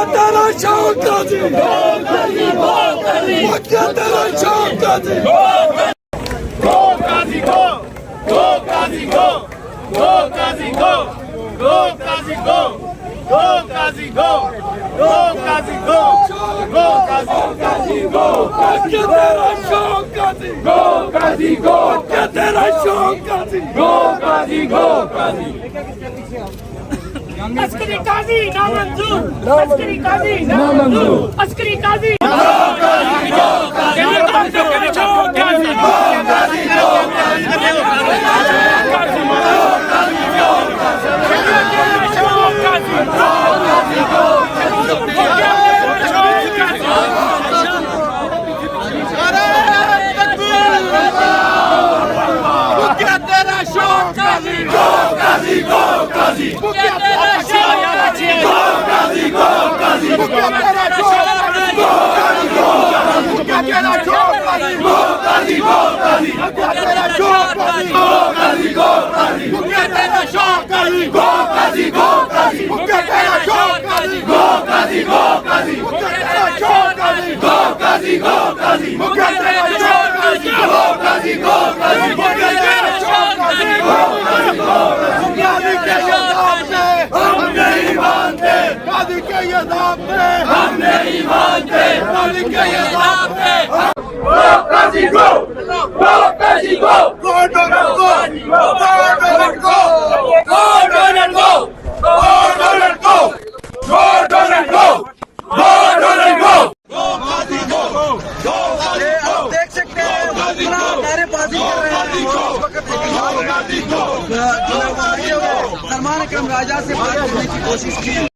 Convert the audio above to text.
तेरा शौक गाजी तेरा शौक गाजी Go Qazi go! Go Qazi go! Go Qazi go! Go Qazi go! Go Qazi go! Go Qazi go! Go Qazi go! तेरा शौक गाजी Go Qazi go! तेरा शौक गाजी Go Qazi go! Qazi. Askari काजी नामंजूर अस्करी काजी नामंजूर अस्करी काजी हम नहीं मानते गाजी के ये दाम पे Go Qazi go! Go Qazi go! Go Donald go! Go Donald go! Go Donald go! Go Donald go! Go Donald go! Go Donald go! Go Qazi go! Go Qazi go! देख सकते हैं नारेबाजी कर रहे हैं। सलमान अकरम राजा से बात करने की कोशिश की।